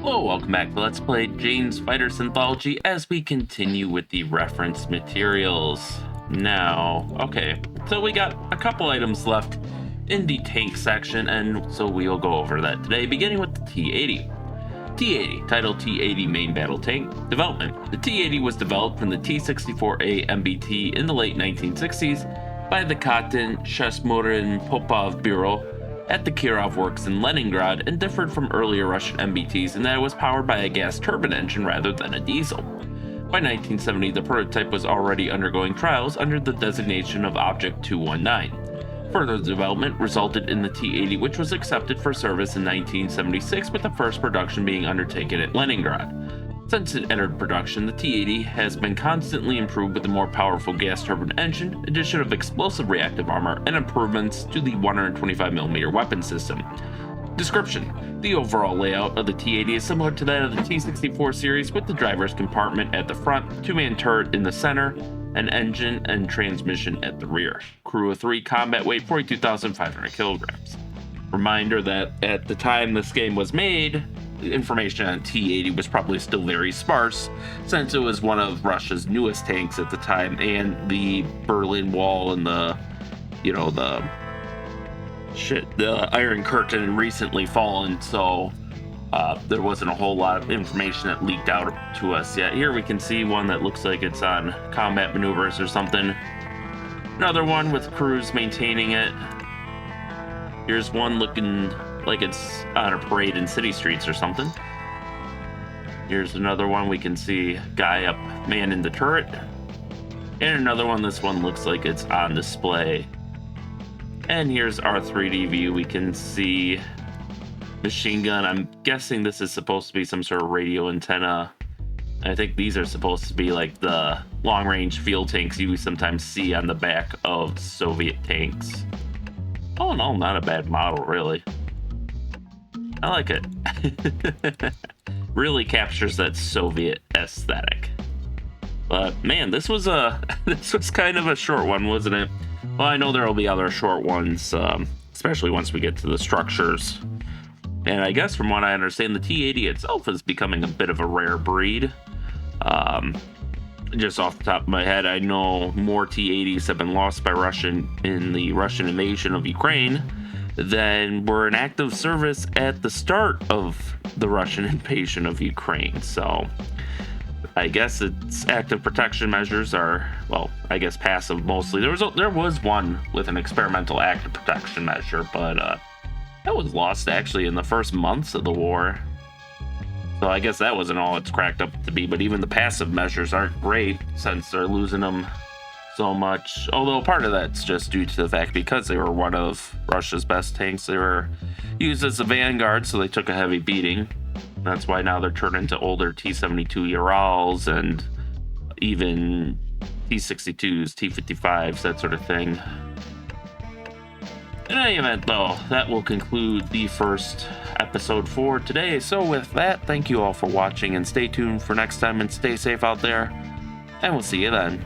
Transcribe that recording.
Hello, welcome back to Let's Play Jane's Fighter's Anthology as we continue with the reference materials. Now, okay, so we got a couple items left in the tank section, and so we will go over that today, beginning with the T-80. T-80, titled T-80 Main Battle Tank Development. The T-80 was developed from the T-64A MBT in the late 1960s by the Katin Shesmurin Popov Bureau at the Kirov Works in Leningrad, and differed from earlier Russian MBTs in that it was powered by a gas turbine engine rather than a diesel. By 1970, the prototype was already undergoing trials under the designation of Object 219. Further development resulted in the T-80, which was accepted for service in 1976, with the first production being undertaken at Leningrad. Since it entered production, the T-80 has been constantly improved with a more powerful gas turbine engine, addition of explosive reactive armor, and improvements to the 125mm weapon system. Description: the overall layout of the T-80 is similar to that of the T-64 series, with the driver's compartment at the front, two-man turret in the center, an engine and transmission at the rear. Crew of 3, combat weight 42,500 kilograms. Reminder that at the time this game was made, information on T-80 was probably still very sparse, since it was one of Russia's newest tanks at the time, and the Berlin Wall and the Iron Curtain had recently fallen, so there wasn't a whole lot of information that leaked out to us yet. Here we can see one that looks like it's on combat maneuvers or something. Another one with crews maintaining it. Here's one looking like it's on a parade in city streets or something. Here's another one. We can see a guy up manning the turret. And another one. This one looks like it's on display. And here's our 3D view. We can see machine gun. I'm guessing this is supposed to be some sort of radio antenna. I think these are supposed to be like the long-range field tanks you sometimes see on the back of Soviet tanks. Oh no, not a bad model, really. I like it. Really captures that Soviet aesthetic. But man, this was kind of a short one, wasn't it? Well, I know there will be other short ones, especially once we get to the structures. And I guess from what I understand, the T-80 itself is becoming a bit of a rare breed. Just off the top of my head, I know more T-80s have been lost by Russia in the Russian invasion of Ukraine than were in active service at the start of the Russian invasion of Ukraine. So I guess its active protection measures are, well, I guess passive mostly. There was one with an experimental active protection measure, but that was lost actually in the first months of the war. So I guess that wasn't all it's cracked up to be, but even the passive measures aren't great since they're losing them so much. Although part of that's just due to the fact because they were one of Russia's best tanks, they were used as a vanguard, so they took a heavy beating. That's why now they're turned into older T-72 Urals and even T-62s, T-55s, that sort of thing. In any event, though, that will conclude the first episode for today. So with that, thank you all for watching, and stay tuned for next time, and stay safe out there, and we'll see you then.